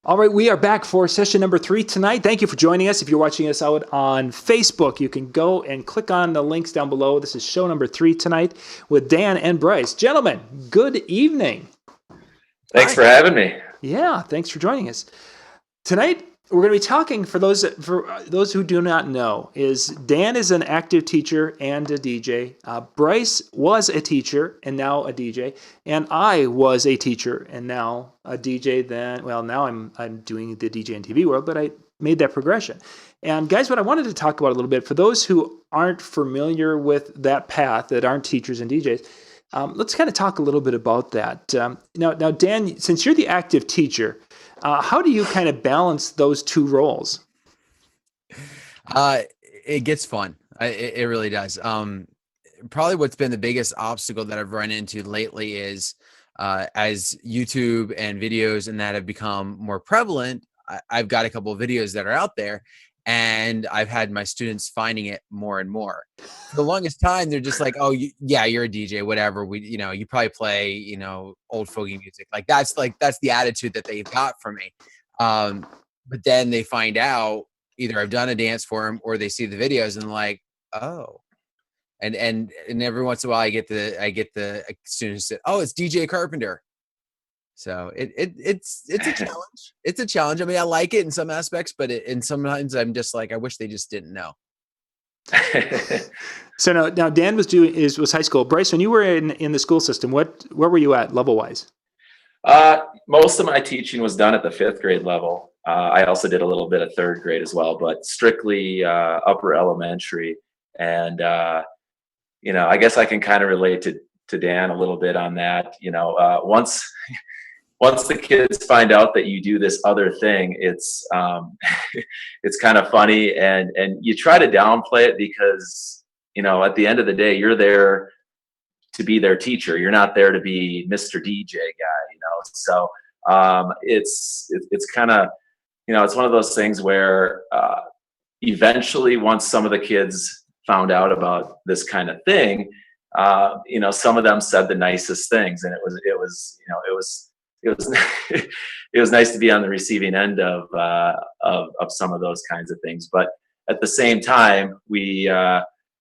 All right, we are back for session number 3 tonight. Thank you for joining us. If you're watching us out on Facebook, you can go and click on the links down below. This is show number 3 tonight with Dan and Bryce. Gentlemen, good evening. Thanks for having me. Yeah, thanks for joining us. Tonight, we're going to be talking, for those who do not know, is Dan is an active teacher and a DJ. Bryce was a teacher and now a DJ, and I was a teacher and now a DJ. Now I'm doing the DJ and TV world, but I made that progression. And guys, what I wanted to talk about a little bit, for those who aren't familiar with that path, that aren't teachers and DJs, let's kind of talk a little bit about that. Now, Dan, since you're the active teacher, how do you kind of balance those two roles? It gets fun. It really does. Probably what's been the biggest obstacle that I've run into lately is as YouTube and videos and that have become more prevalent, I've got a couple of videos that are out there, and I've had my students finding it more and more. For the longest time, they're just like, "Oh, you're a DJ, whatever. You probably play, old fogey music." That's the attitude that they've got from me. But then they find out either I've done a dance for them or they see the videos and they're like, "Oh," and every once in a while I get the students that, "Oh, it's DJ Carpenter." So it's a challenge. It's a challenge. I mean, I like it in some aspects, but sometimes I'm just like, I wish they just didn't know. So now Dan was high school. Bryce, when you were in the school system, where were you at level wise? Most of my teaching was done at the 5th grade level. I also did a little bit of 3rd grade as well, but strictly upper elementary. And I guess I can kind of relate to Dan a little bit on that. Once the kids find out that you do this other thing, it's kind of funny, and you try to downplay it because, at the end of the day, you're there to be their teacher. You're not there to be Mr. DJ guy, So it's kind of, it's one of those things where eventually, once some of the kids found out about this kind of thing, some of them said the nicest things, and it was it was nice to be on the receiving end of some of those kinds of things. But at the same time, we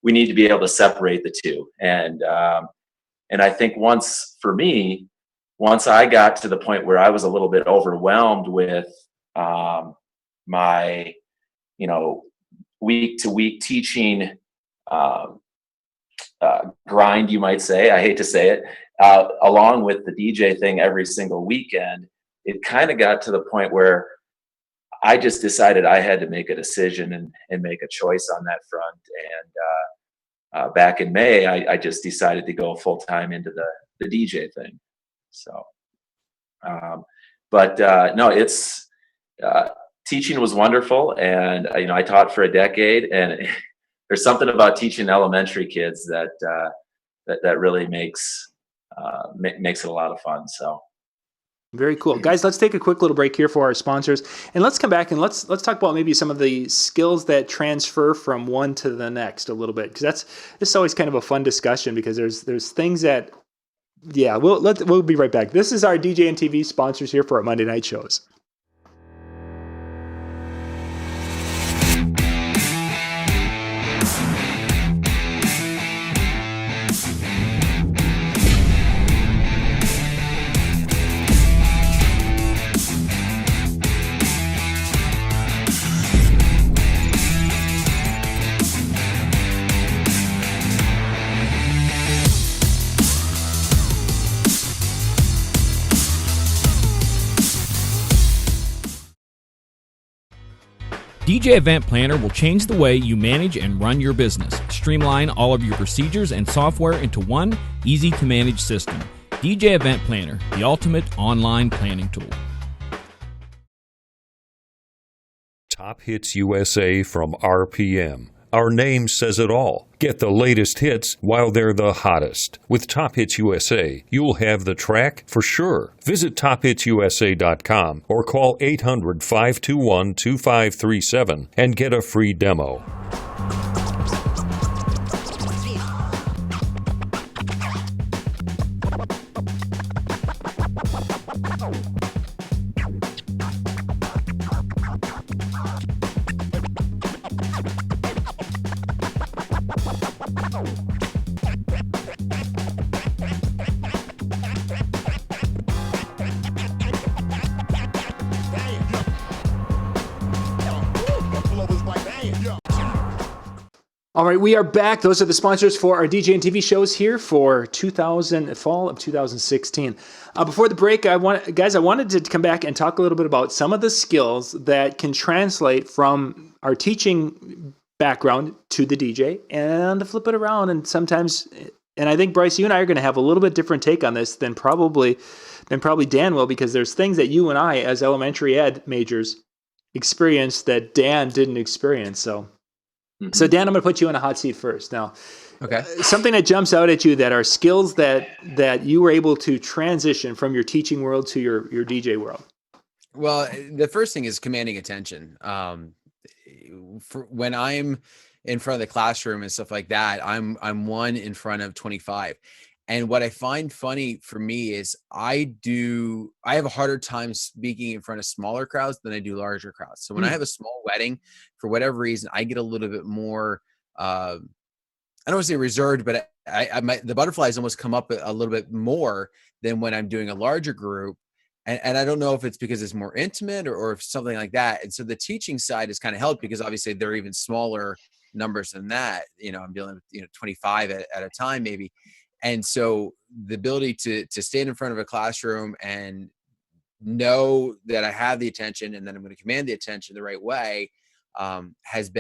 need to be able to separate the two. And I think once I got to the point where I was a little bit overwhelmed with my week to week teaching grind, you might say, I hate to say it, along with the DJ thing every single weekend, it kind of got to the point where I just decided I had to make a decision and make a choice on that front. And back in May, I just decided to go full time into the DJ thing. So, no, it's teaching was wonderful, and I taught for a decade, and there's something about teaching elementary kids that really makes it a lot of fun. So very cool. Guys, let's take a quick little break here for our sponsors, and let's come back and let's talk about maybe some of the skills that transfer from one to the next a little bit, because this is always kind of a fun discussion, because there's things that, yeah, we'll be right back. This is our DJ and TV sponsors here for our Monday night shows. DJ Event Planner will change the way you manage and run your business. Streamline all of your procedures and software into one easy-to-manage system. DJ Event Planner, the ultimate online planning tool. Top Hits USA from RPM. Our name says it all. Get the latest hits while they're the hottest. With Top Hits USA, you'll have the track for sure. Visit tophitsusa.com or call 800-521-2537 and get a free demo. All right, we are back. Those are the sponsors for our DJ and TV shows here for fall of 2016. Before the break, I wanted to come back and talk a little bit about some of the skills that can translate from our teaching background to the DJ and to flip it around. And sometimes, and I think Bryce, you and I are going to have a little bit different take on this than probably Dan will, because there's things that you and I, as elementary ed majors, experienced that Dan didn't experience. So Dan, I'm going to put you in a hot seat first. Now, Okay. Something that jumps out at you that are skills that you were able to transition from your teaching world to your DJ world. Well, the first thing is commanding attention. When I'm in front of the classroom and stuff like that, I'm one in front of 25. And what I find funny for me is I have a harder time speaking in front of smaller crowds than I do larger crowds. So when I have a small wedding, for whatever reason, I get a little bit more, I don't want to say reserved, but the butterflies almost come up a little bit more than when I'm doing a larger group. And I don't know if it's because it's more intimate or if something like that. And so the teaching side is kind of helped because obviously they're even smaller numbers than that. I'm dealing with 25 at a time maybe. And so the ability to stand in front of a classroom and know that I have the attention and that I'm going to command the attention the right way has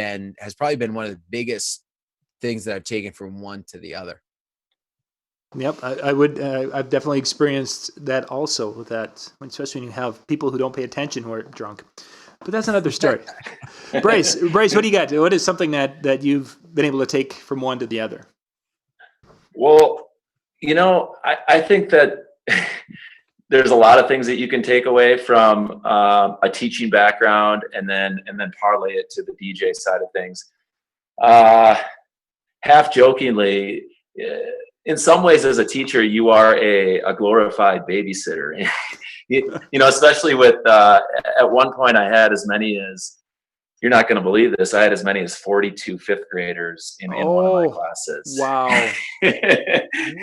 probably been one of the biggest things that I've taken from one to the other. Yep, I've definitely experienced that also with that, especially when you have people who don't pay attention who are drunk. But that's another story. Bryce, what do you got? What is something that you've been able to take from one to the other? Well, I think that there's a lot of things that you can take away from a teaching background and then parlay it to the DJ side of things. Half jokingly, in some ways as a teacher, you are a glorified babysitter. Especially with, at one point I had as many as, you're not going to believe this, I had as many as 42 fifth graders in one of my classes. Wow.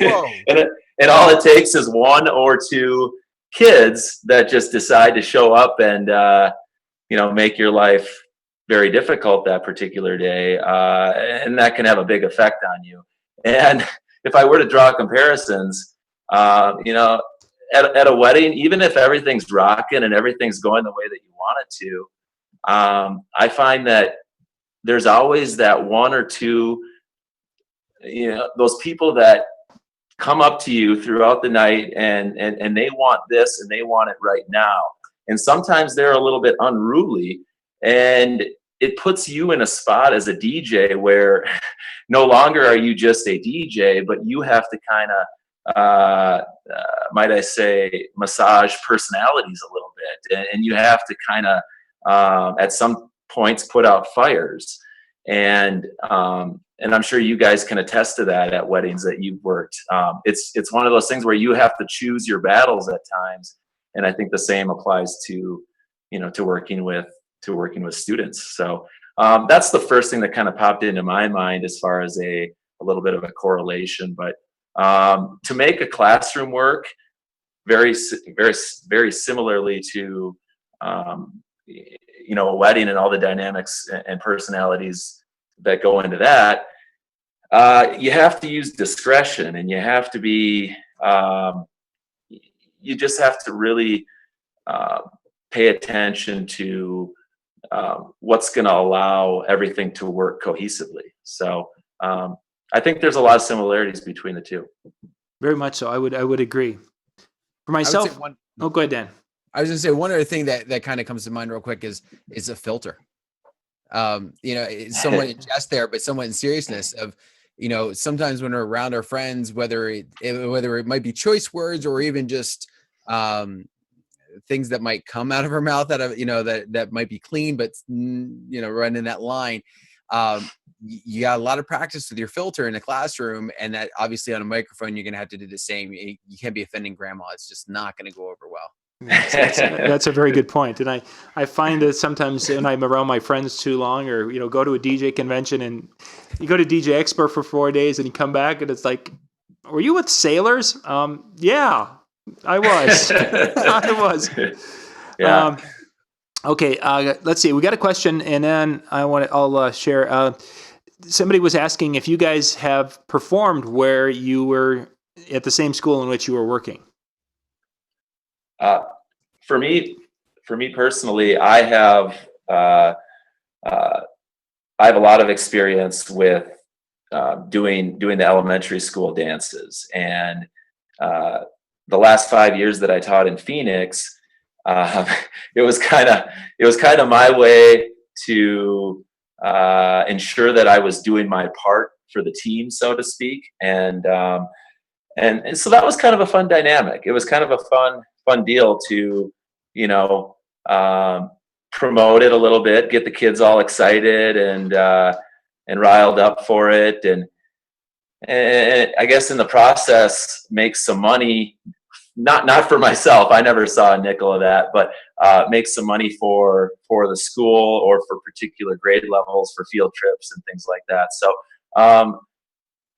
Whoa. And all it takes is one or two kids that just decide to show up and, make your life very difficult that particular day. And that can have a big effect on you. And if I were to draw comparisons, at a wedding, even if everything's rocking and everything's going the way that you want it to, I find that there's always that one or two, those people that come up to you throughout the night and they want this and they want it right now. And sometimes they're a little bit unruly, and it puts you in a spot as a DJ where no longer are you just a DJ, but you have to kind of, might I say, massage personalities a little bit. And you have to kind of, at some points, put out fires. And I'm sure you guys can attest to that at weddings that you've worked. It's one of those things where you have to choose your battles at times. And I think the same applies to working with students. So that's the first thing that kind of popped into my mind as far as a little bit of a correlation. But to make a classroom work very, very, very similarly to a wedding and all the dynamics and personalities that go into that, you have to use discretion, and you have to be, you just have to really pay attention to what's going to allow everything to work cohesively. So I think there's a lot of similarities between the two. Very much so. I would agree. For myself, go ahead, Dan. I was going to say one other thing that kind of comes to mind real quick is a filter. It's somewhat in jest there, but somewhat in seriousness of, sometimes when we're around our friends, whether it might be choice words or even just things that might come out of our mouth that might be clean, but run in that line. You got a lot of practice with your filter in the classroom, and that obviously on a microphone, you're going to have to do the same. You can't be offending grandma. It's just not going to go over well. That's a very good point. And I find that sometimes when I'm around my friends too long, or go to a DJ convention, and you go to DJ Expo for 4 days and you come back and it's like, were you with Sailors? Yeah, I was. I was. Yeah. Okay, let's see. We got a question, and then I'll share. Somebody was asking if you guys have performed where you were at the same school in which you were working. For me personally, I have a lot of experience with doing the elementary school dances, and the last 5 years that I taught in Phoenix, it was kind of my way to ensure that I was doing my part for the team, so to speak, and so that was kind of a fun dynamic. It was kind of a fun deal to, promote it a little bit, get the kids all excited and riled up for it, and I guess in the process make some money. Not for myself. I never saw a nickel of that, but make some money for the school or for particular grade levels for field trips and things like that. So,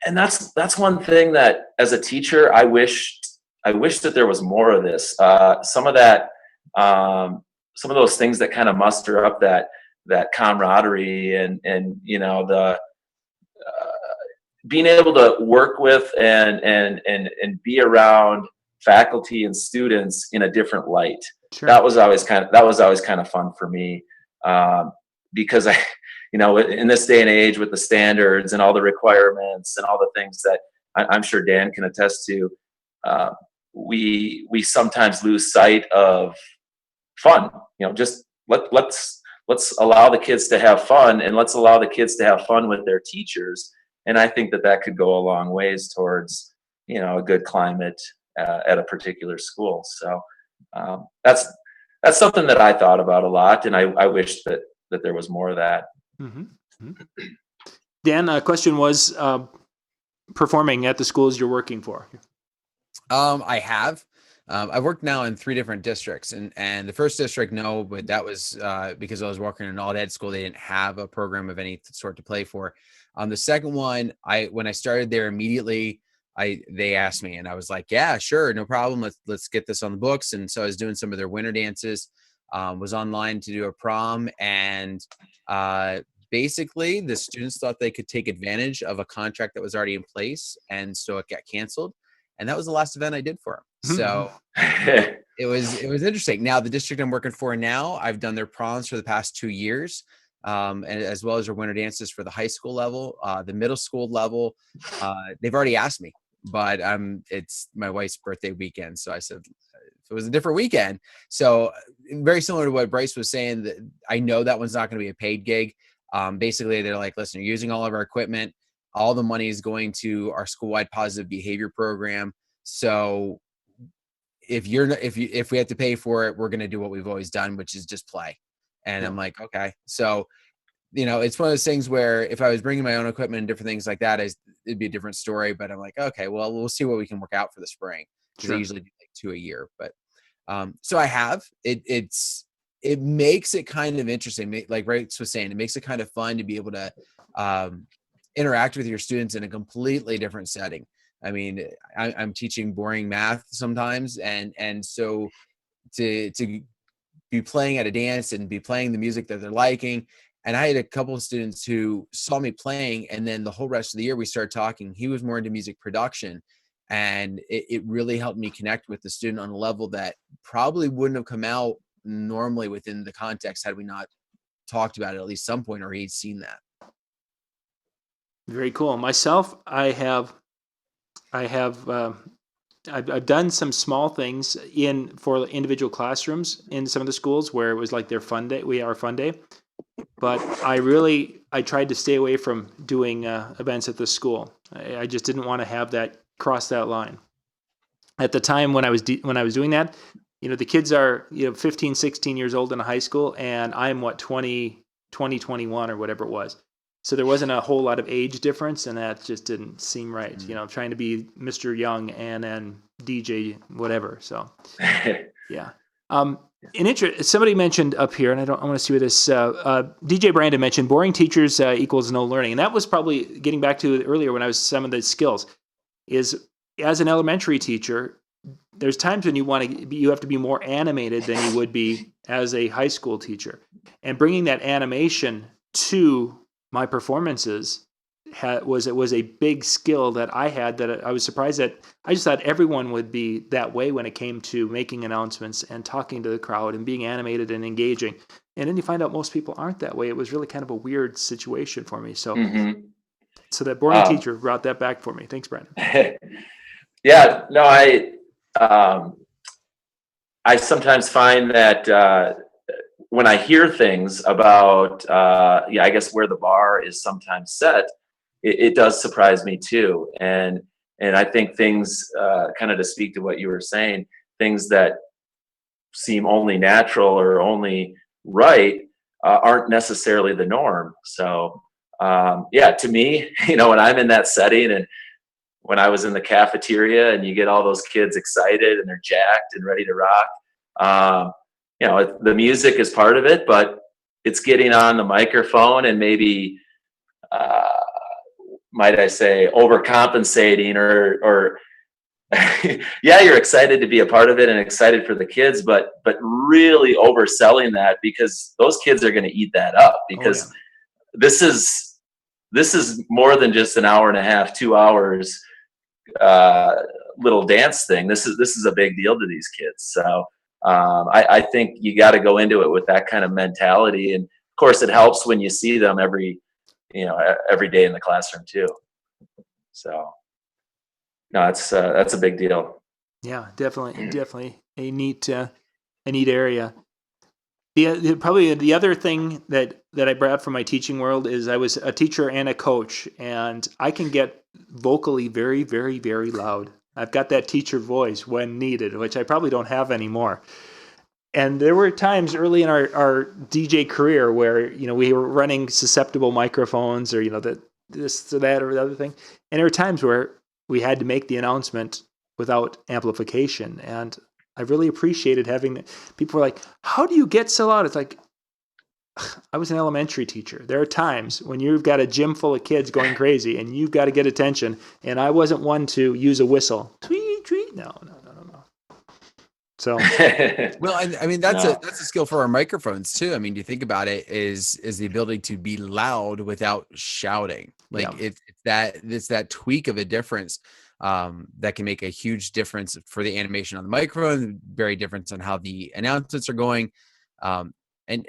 and that's one thing that as a teacher, I wish that there was more of this. Some of those things that kind of muster up that camaraderie and the being able to work with and be around faculty and students in a different light. Sure. That was always kind of fun for me, because in this day and age with the standards and all the requirements and all the things that I'm sure Dan can attest to, we sometimes lose sight of fun. Just let's allow the kids to have fun, and let's allow the kids to have fun with their teachers. And I think that could go a long ways towards a good climate at a particular school. So that's something that I thought about a lot, and I wish that there was more of that. Mm-hmm. Dan, question was performing at the schools you're working for. I have. I've worked now in 3 different districts, and the first district, no, but that was because I was working in an all-ed school. They didn't have a program of any sort to play for. The second one, when I started there immediately, they asked me, and I was like, yeah, sure, no problem. Let's get this on the books. And so I was doing some of their winter dances, was online to do a prom, and basically the students thought they could take advantage of a contract that was already in place, and so it got canceled. And that was the last event I did for them. So it was interesting. Now the district I'm working for now, I've done their proms for the past 2 years, and as well as their winter dances for the high school level, the middle school level. They've already asked me, but it's my wife's birthday weekend. So I said, if it was a different weekend. So very similar to what Bryce was saying, that I know that one's not going to be a paid gig. Basically they're like, listen, you're using all of our equipment. All the money is going to our school-wide positive behavior program. So if we have to pay for it, we're going to do what we've always done, which is just play. And yeah. I'm like, okay. So, it's one of those things where if I was bringing my own equipment and different things like that, it'd be a different story. But I'm like, okay, well, we'll see what we can work out for the spring, because I usually do like 2 a year. But so I have it makes it kind of interesting. Like Bryce was saying, it makes it kind of fun to be able to interact with your students in a completely different setting. I mean, I'm teaching boring math sometimes, and so to be playing at a dance and be playing the music that they're liking. And I had a couple of students who saw me playing, and then the whole rest of the year we started talking. He was more into music production, and it really helped me connect with the student on a level that probably wouldn't have come out normally within the context had we not talked about it at least some point, or he'd seen that. Very cool. Myself, I've done some small things for individual classrooms in some of the schools where it was like their fun day, our fun day. But I tried to stay away from doing events at the school. I just didn't want to have that cross that line. At the time when I was doing that, the kids are 15, 16 years old in a high school, and I'm 20, 21 or whatever it was. So there wasn't a whole lot of age difference, and that just didn't seem right. Trying to be Mr. Young and then DJ whatever. So yeah. Somebody mentioned up here, and I want to see what this DJ Brandon mentioned. Boring teachers equals no learning, and that was probably getting back to earlier when I was some of the skills. Is as an elementary teacher, there's times when you have to be more animated than you would be as a high school teacher, and bringing that animation to my performances was a big skill that I had, that I was surprised that I just thought everyone would be that way when it came to making announcements and talking to the crowd and being animated and engaging. And then you find out most people aren't that way. It was really kind of a weird situation for me. So, so that boring teacher brought that back for me. Thanks, Brandon. Yeah, no, I sometimes find that when I hear things about, I guess where the bar is sometimes set, it does surprise me too. And I think things, kind of to speak to what you were saying, things that seem only natural or only right aren't necessarily the norm. So, to me, when I'm in that setting, and when I was in the cafeteria and you get all those kids excited and they're jacked and ready to rock, the music is part of it, but it's getting on the microphone and maybe, might I say, overcompensating or you're excited to be a part of it and excited for the kids, but really overselling that, because those kids are going to eat that up, because this is more than just an hour and a half, 2 hours, little dance thing. This is a big deal to these kids. So I think you got to go into it with that kind of mentality. And of course it helps when you see them every day in the classroom too. So no, that's a big deal. Yeah, definitely a neat area. Probably the other thing that I brought from my teaching world is I was a teacher and a coach, and I can get vocally very, very, very loud. I've got that teacher voice when needed, which I probably don't have anymore. And there were times early in our DJ career where, we were running susceptible microphones, or, this or that or the other thing. And there were times where we had to make the announcement without amplification. And I really appreciated having people were like, how do you get so loud? It's like, I was an elementary teacher. There are times when you've got a gym full of kids going crazy and you've got to get attention. And I wasn't one to use a whistle. Tweet, tweet. No. So, well, I mean, that's a skill for our microphones too. I mean, you think about it, is the ability to be loud without shouting. Like it's that tweak of a difference that can make a huge difference for the animation on the microphone, very difference on how the announcements are going. And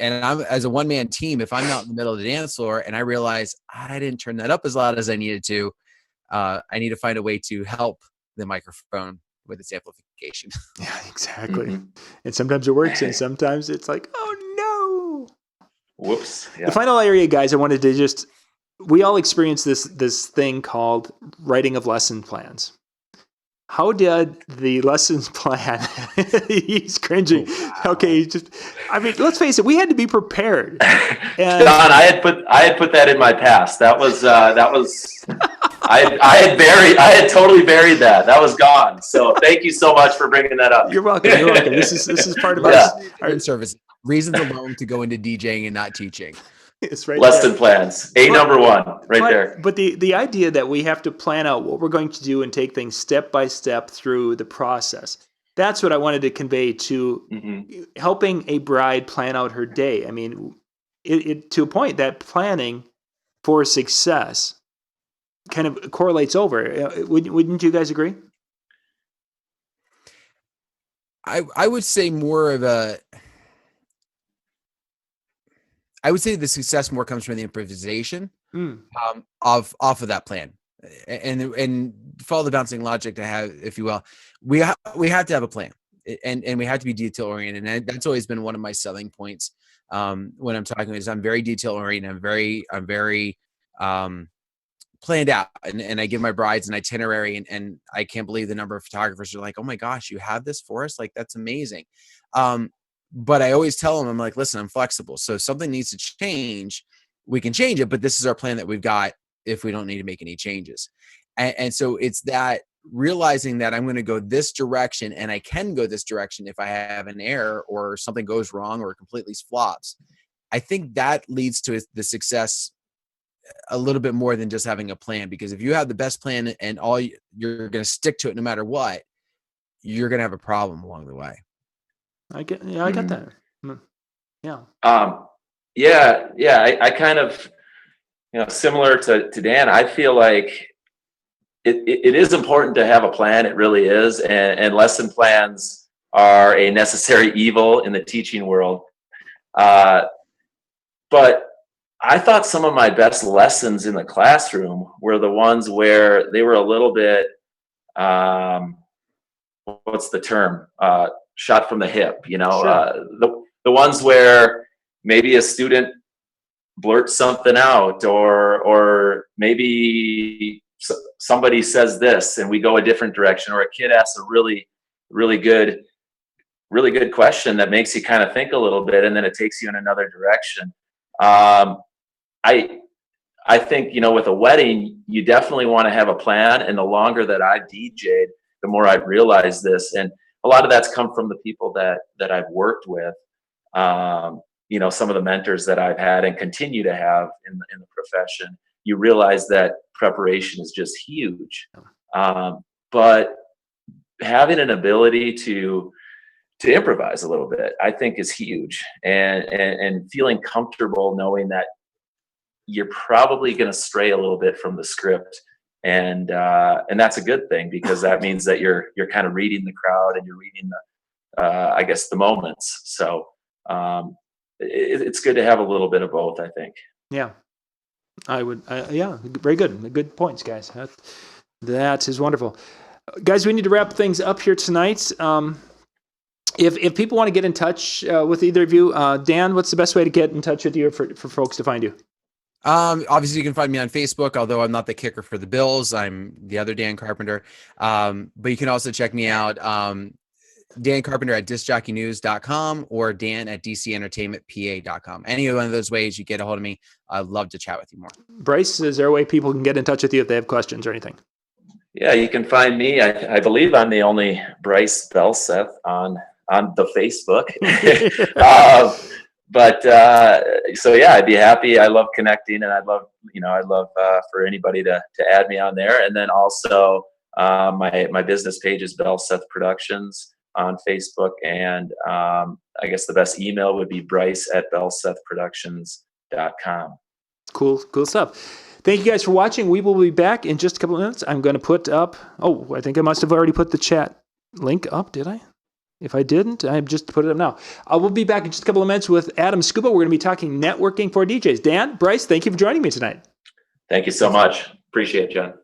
I'm, as a one-man team, if I'm out in the middle of the dance floor and I realize I didn't turn that up as loud as I needed to, I need to find a way to help the microphone with its amplification. Yeah, exactly. Mm-hmm. And sometimes it works, and sometimes it's like, oh no. Whoops. Yeah. The final area, guys, I wanted to we all experience this thing called writing of lesson plans. How did the lessons plan? He's cringing. Okay, let's face it. We had to be prepared. And Don, I had put that in my past. That was. I had totally buried that. That was gone. So thank you so much for bringing that up. You're welcome. This is part of our service. Reasons alone to go into DJing and not teaching. It's right Lesson there. Plans. Number one there. But the idea that we have to plan out what we're going to do and take things step by step through the process. That's what I wanted to convey to helping a bride plan out her day. I mean, it to a point that planning for success kind of correlates over. Wouldn't you guys agree? I would say more of a. I would say the success more comes from the improvisation off of that plan, and follow the bouncing logic to have, if you will. We have to have a plan, and we have to be detail oriented, and that's always been one of my selling points when I'm talking. Is I'm very detail oriented. I'm very planned out, and I give my brides an itinerary, and I can't believe the number of photographers are like, oh my gosh, you have this for us? Like, that's amazing. But I always tell them, I'm like, listen, I'm flexible. So if something needs to change, we can change it. But this is our plan that we've got if we don't need to make any changes. And so it's that realizing that I'm going to go this direction and I can go this direction if I have an error or something goes wrong or completely flops. I think that leads to the success a little bit more than just having a plan, because if you have the best plan and you're going to stick to it no matter what, you're going to have a problem along the way. I get that. Yeah. I kind of, similar to Dan, I feel like it is important to have a plan. It really is. And lesson plans are a necessary evil in the teaching world. But I thought some of my best lessons in the classroom were the ones where they were a little bit, what's the term? Shot from the hip, Sure. The ones where maybe a student blurts something out, or maybe somebody says this and we go a different direction, or a kid asks a really, really good question that makes you kind of think a little bit, and then it takes you in another direction. I think, with a wedding, you definitely want to have a plan. And the longer that I've DJ'd, the more I've realized this. And a lot of that's come from the people that I've worked with, some of the mentors that I've had and continue to have in the profession. You realize that preparation is just huge. But having an ability to improvise a little bit, I think, is huge. And feeling comfortable knowing that you're probably going to stray a little bit from the script. And that's a good thing, because that means that you're kind of reading the crowd and you're reading the moments. So it's good to have a little bit of both, I think. Yeah, very good. Good points, guys. That is wonderful. Guys, we need to wrap things up here tonight. If people want to get in touch with either of you, Dan, what's the best way to get in touch with you for folks to find you? Obviously you can find me on Facebook, although I'm not the kicker for the Bills. I'm the other Dan Carpenter. But you can also check me out, Dan Carpenter at discjockeynews.com or Dan at dcentertainmentpa.com. Any one of those ways you get a hold of me. I'd love to chat with you more. Bryce, is there a way people can get in touch with you if they have questions or anything? Yeah, you can find me. I believe I'm the only Bryce Belseth on the Facebook. I'd be happy. I love connecting, and I'd love for anybody to add me on there. And then also my business page is Belseth Productions on Facebook, and I guess the best email would be bryce@belsethproductions.com. Cool stuff. Thank you guys for watching. We will be back in just a couple of minutes. I'm going to put up, I think I must have already put the chat link up, did I? If I didn't, I just put it up now. We'll be back in just a couple of minutes with Adam Scuba. We're going to be talking networking for DJs. Dan, Bryce, thank you for joining me tonight. Thank you so much. Appreciate it, John.